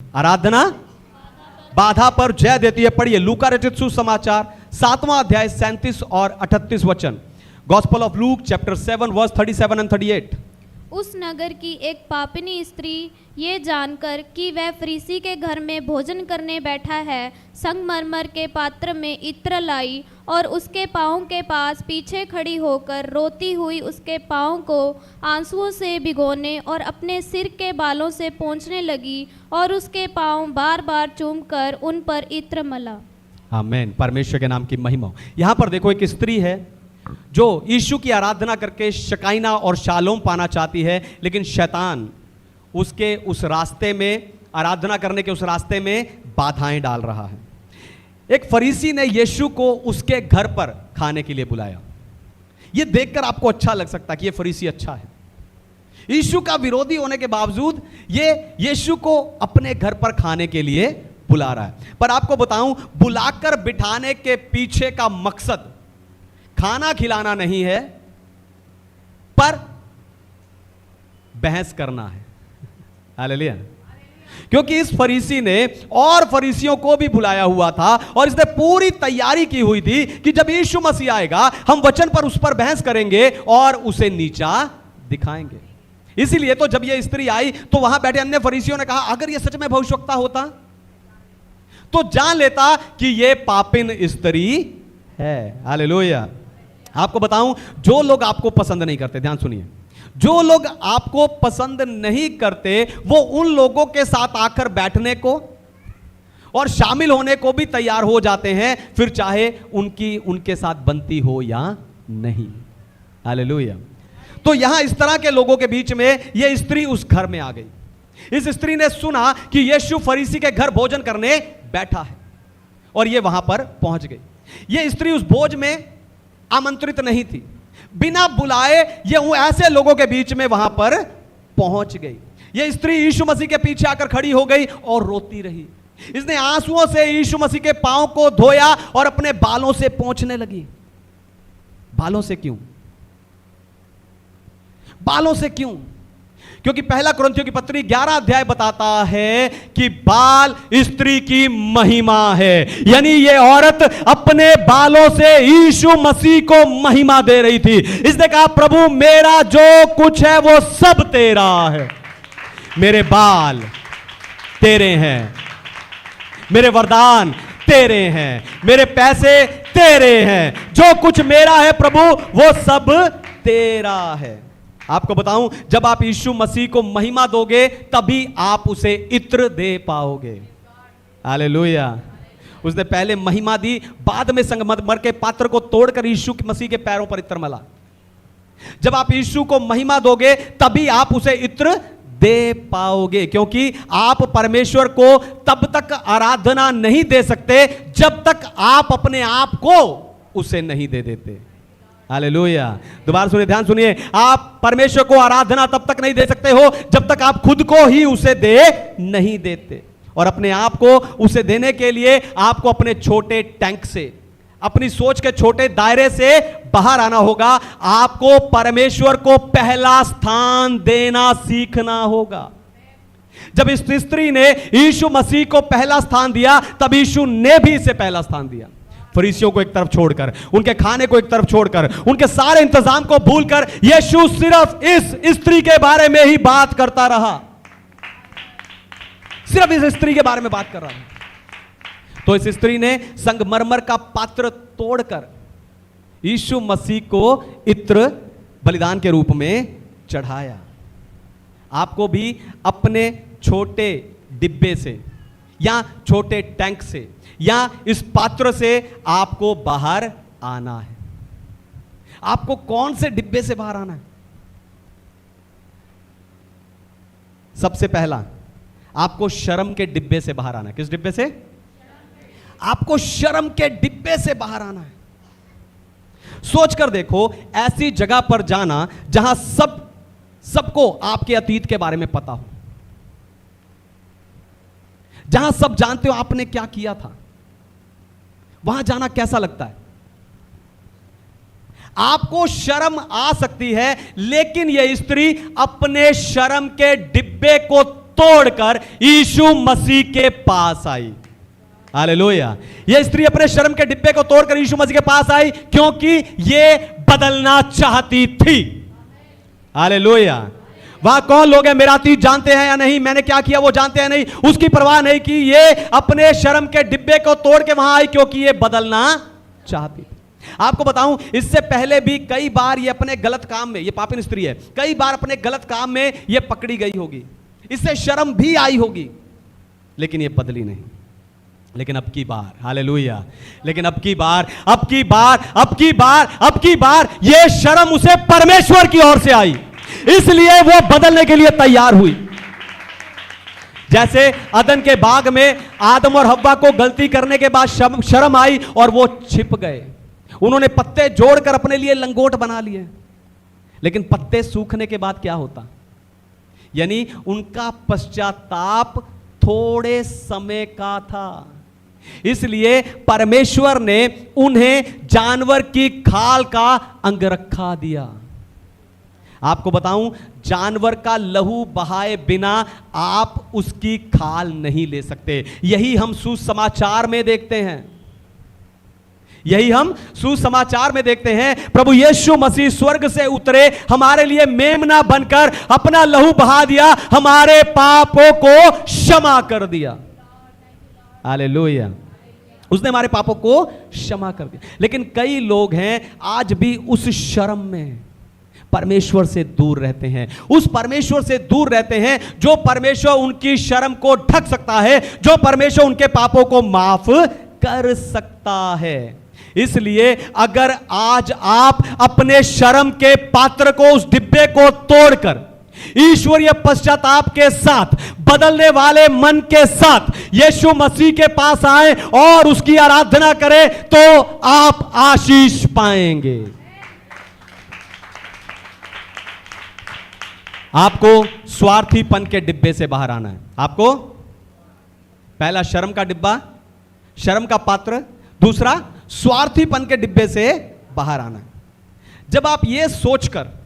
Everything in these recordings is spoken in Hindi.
आराधना बाधा पर जय देती है। पढ़िए लूका रचित सुसमाचार 7वां अध्याय 37 और 38 वचन। Gospel of Luke chapter 7 verse 37 and 38। उस नगर की एक पापिनी स्त्री ये जानकर कि वह फरीसी के घर में भोजन करने बैठा है, संगमरमर के पात्र में इत्र लाई और उसके पाँव के पास पीछे खड़ी होकर रोती हुई उसके पाँव को आंसुओं से भिगोने और अपने सिर के बालों से पोंछने लगी और उसके पाँव बार बार चूमकर उन पर इत्र मला। आमीन। परमेश्वर के नाम की महिमा हो। यहां पर देखो एक स्त्री है जो यीशु की आराधना करके शकाइना और शालोम पाना चाहती है, लेकिन शैतान उसके उस रास्ते में, आराधना करने के उस रास्ते में बाधाएं डाल रहा है। एक फरीसी ने यीशु को उसके घर पर खाने के लिए बुलाया। यह देखकर आपको अच्छा लग सकता है कि यह फरीसी अच्छा है, यीशु का विरोधी होने के बावजूद ये यीशु को अपने घर पर खाने के लिए बुला रहा है। पर आपको बताऊं, बुलाकर बिठाने के पीछे का मकसद खाना खिलाना नहीं है, पर बहस करना है। हालेलुया। क्योंकि इस फरीसी ने और फरीसियों को भी बुलाया हुआ था और इसने पूरी तैयारी की हुई थी कि जब यीशु मसीह आएगा हम वचन पर उस पर बहस करेंगे और उसे नीचा दिखाएंगे। इसीलिए तो जब यह स्त्री आई तो वहां बैठे अन्य फरीसियों ने कहा, अगर यह सच में भविष्यवक्ता होता तो जान लेता कि यह पापिन स्त्री है। हालेलुया। आपको बताऊं, जो लोग आपको पसंद नहीं करते, ध्यान सुनिए, जो लोग आपको पसंद नहीं करते वो उन लोगों के साथ आकर बैठने को और शामिल होने को भी तैयार हो जाते हैं, फिर चाहे उनके साथ बनती हो या नहीं। हालेलुया। तो यहां इस तरह के लोगों के बीच में यह स्त्री उस घर में आ गई। इस स्त्री ने सुना कि यीशु फरीसी के घर भोजन करने बैठा है और यह वहां पर पहुंच गई। यह स्त्री उस भोज में आमंत्रित नहीं थी, बिना बुलाए ये ऐसे लोगों के बीच में वहां पर पहुंच गई। यह स्त्री यीशु मसीह के पीछे आकर खड़ी हो गई और रोती रही। इसने आंसुओं से यीशु मसीह के पांव को धोया और अपने बालों से पोंछने लगी। बालों से क्यों? बालों से क्यों? क्योंकि पहला कुरिन्थियों की पत्री 11 अध्याय बताता है कि बाल स्त्री की महिमा है। यानी ये औरत अपने बालों से यीशु मसीह को महिमा दे रही थी। इसने कहा, प्रभु मेरा जो कुछ है वो सब तेरा है। मेरे बाल तेरे हैं, मेरे वरदान तेरे हैं, मेरे पैसे तेरे हैं, जो कुछ मेरा है प्रभु वो सब तेरा है। आपको बताऊं, जब आप यीशु मसीह को महिमा दोगे तभी आप उसे इत्र दे पाओगे। हालेलुया। उसने पहले महिमा दी, बाद में संगमरमर के पात्र को तोड़कर यीशु मसीह के पैरों पर इत्र मला। जब आप यीशु को महिमा दोगे तभी आप उसे इत्र दे पाओगे, क्योंकि आप परमेश्वर को तब तक आराधना नहीं दे सकते जब तक आप अपने आप को उसे नहीं दे देते। हालेलुया। दोबारा सुनिए, ध्यान सुनिए, आप परमेश्वर को आराधना तब तक नहीं दे सकते हो जब तक आप खुद को ही उसे दे नहीं देते। और अपने आप को उसे देने के लिए आपको अपने छोटे टैंक से, अपनी सोच के छोटे दायरे से बाहर आना होगा। आपको परमेश्वर को पहला स्थान देना सीखना होगा। जब इस स्त्री ने यीशु मसीह को पहला स्थान दिया तब यीशु ने भी इसे पहला स्थान दिया। फरीसियों को एक तरफ छोड़कर, उनके खाने को एक तरफ छोड़कर, उनके सारे इंतजाम को भूलकर यीशु सिर्फ इस स्त्री के बारे में ही बात करता रहा। सिर्फ इस स्त्री के बारे में बात कर रहा था। तो इस स्त्री ने संगमरमर का पात्र तोड़कर यीशु मसीह को इत्र बलिदान के रूप में चढ़ाया। आपको भी अपने छोटे डिब्बे से या छोटे टैंक से या इस पात्र से आपको बाहर आना है। आपको कौन से डिब्बे से बाहर आना है? सबसे पहला आपको शर्म के डिब्बे से बाहर आना है। किस डिब्बे से? आपको शर्म के डिब्बे से बाहर आना है। सोचकर देखो, ऐसी जगह पर जाना जहां सबको आपके अतीत के बारे में पता हो, जहां सब जानते हो आपने क्या किया था, वहां जाना कैसा लगता है? आपको शर्म आ सकती है, लेकिन यह स्त्री अपने शर्म के डिब्बे को तोड़कर यीशु मसीह के पास आई। हालेलुया। यह स्त्री अपने शर्म के डिब्बे को तोड़कर यीशु मसीह के पास आई क्योंकि यह बदलना चाहती थी। हालेलुया। वहां कौन लोग हैं मेरा अतीत जानते हैं या नहीं, मैंने क्या किया वो जानते हैं नहीं, उसकी परवाह नहीं की। ये अपने शर्म के डिब्बे को तोड़ के वहां आई क्योंकि ये बदलना चाहती थी। आपको बताऊं, इससे पहले भी कई बार ये अपने गलत काम में, ये पापिन स्त्री है, कई बार अपने गलत काम में ये पकड़ी गई होगी, इससे शर्म भी आई होगी, लेकिन ये बदली नहीं। लेकिन अब की बार, हालेलुया, लेकिन अब की बार ये शर्म उसे परमेश्वर की ओर से आई, इसलिए वो बदलने के लिए तैयार हुई। जैसे अदन के बाग में आदम और हव्वा को गलती करने के बाद शर्म आई और वो छिप गए। उन्होंने पत्ते जोड़कर अपने लिए लंगोट बना लिए, लेकिन पत्ते सूखने के बाद क्या होता, यानी उनका पश्चाताप थोड़े समय का था। इसलिए परमेश्वर ने उन्हें जानवर की खाल का अंगरखा दिया। आपको बताऊं, जानवर का लहू बहाए बिना आप उसकी खाल नहीं ले सकते। यही हम सुसमाचार में देखते हैं, यही हम सुसमाचार में देखते हैं। प्रभु यीशु मसीह स्वर्ग से उतरे, हमारे लिए मेमना बनकर अपना लहू बहा दिया, हमारे पापों को क्षमा कर दिया। हालेलुया। उसने हमारे पापों को क्षमा कर दिया। लेकिन कई लोग हैं आज भी उस शर्म में परमेश्वर से दूर रहते हैं, उस परमेश्वर से दूर रहते हैं जो परमेश्वर उनकी शर्म को ढक सकता है, जो परमेश्वर उनके पापों को माफ कर सकता है। इसलिए अगर आज आप अपने शर्म के पात्र को, उस डिब्बे को तोड़कर ईश्वरीय पश्चाताप के साथ, बदलने वाले मन के साथ यीशु मसीह के पास आए और उसकी आराधना करें, तो आप आशीष पाएंगे। आपको स्वार्थीपन के डिब्बे से बाहर आना है। आपको पहला शर्म का डिब्बा, शर्म का पात्र, दूसरा स्वार्थीपन के डिब्बे से बाहर आना है। जब आप यह सोचकर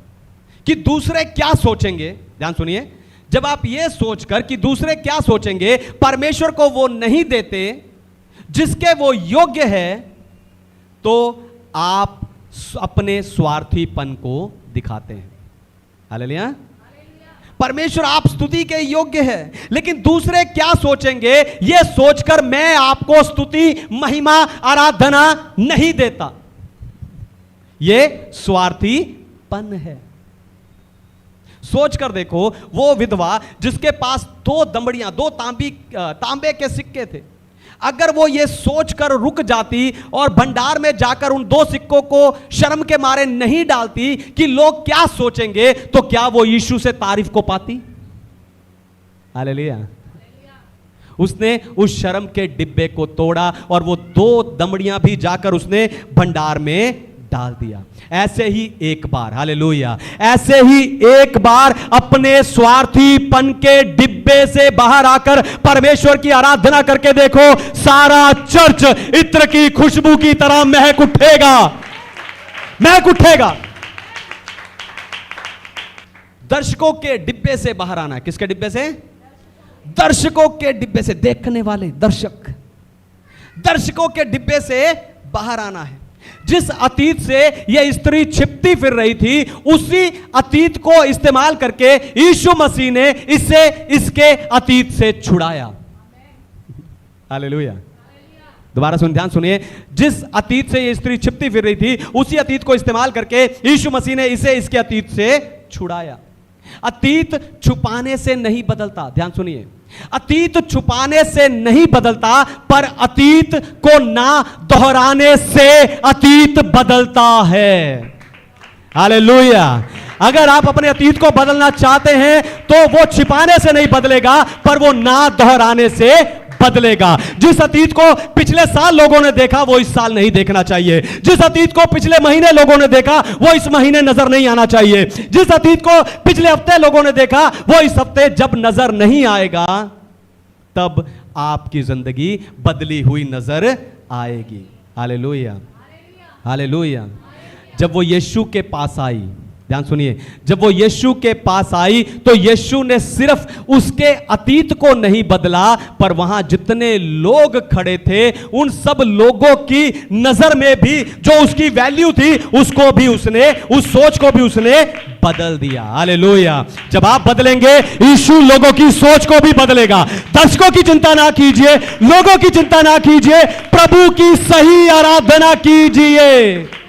कि दूसरे क्या सोचेंगे, ध्यान सुनिए, जब आप यह सोचकर कि दूसरे क्या सोचेंगे परमेश्वर को वो नहीं देते जिसके वो योग्य है, तो आप अपने स्वार्थीपन को दिखाते हैं। हालेलुया। परमेश्वर आप स्तुति के योग्य है, लेकिन दूसरे क्या सोचेंगे यह सोचकर मैं आपको स्तुति, महिमा, आराधना नहीं देता। यह स्वार्थीपन है। सोचकर देखो, वो विधवा जिसके पास 2 दमड़ियां, 2 तांबे के सिक्के थे, अगर वो ये सोचकर रुक जाती और भंडार में जाकर उन 2 सिक्कों को शर्म के मारे नहीं डालती कि लोग क्या सोचेंगे, तो क्या वो यीशु से तारीफ को पाती? हालेलुया। उसने उस शर्म के डिब्बे को तोड़ा और वो 2 दमड़ियां भी जाकर उसने भंडार में डाल दिया। ऐसे ही एक बार, हालेलुया, ऐसे ही एक बार अपने स्वार्थीपन के डिब्बे से बाहर आकर परमेश्वर की आराधना करके देखो, सारा चर्च इत्र की खुशबू की तरह महक उठेगा, महक उठेगा। दर्शकों के डिब्बे से बाहर आना है। किसके डिब्बे से? दर्शकों के डिब्बे से। देखने वाले दर्शक, दर्शकों के डिब्बे से बाहर आना है। जिस अतीत से यह स्त्री छिपती फिर रही थी, उसी अतीत को इस्तेमाल करके यीशु मसीह ने इसे इसके अतीत से छुड़ाया। हालेलुया। दोबारा सुन, ध्यान सुनिए। जिस अतीत से यह स्त्री छिपती फिर रही थी, उसी अतीत को इस्तेमाल करके यीशु मसीह ने इसे इसके अतीत से छुड़ाया। अतीत छुपाने से नहीं बदलता, ध्यान सुनिए। अतीत छुपाने से नहीं बदलता, पर अतीत को ना दोहराने से अतीत बदलता है। हालेलुया। अगर आप अपने अतीत को बदलना चाहते हैं तो वो छिपाने से नहीं बदलेगा, पर वो ना दोहराने से बदलेगा। जिस अतीत को पिछले साल लोगों ने देखा, वो इस साल नहीं देखना चाहिए। जिस अतीत को पिछले महीने लोगों ने देखा, वो इस महीने नजर नहीं आना चाहिए। जिस अतीत को पिछले हफ्ते लोगों ने देखा, वो इस हफ्ते जब नजर नहीं आएगा, तब आपकी जिंदगी बदली हुई नजर आएगी। Hallelujah, hallelujah. जब वो यीशु के पास आई, ध्यान सुनिए, जब वो यीशु के पास आई तो यीशु ने सिर्फ उसके अतीत को नहीं बदला, पर वहां जितने लोग खड़े थे उन सब लोगों की नजर में भी जो उसकी वैल्यू थी उसको भी उसने, उस सोच को भी उसने बदल दिया। हालेलुया। जब आप बदलेंगे यीशु लोगों की सोच को भी बदलेगा। दर्शकों की चिंता ना कीजिए, लोगों की चिंता ना कीजिए, प्रभु की सही आराधना कीजिए।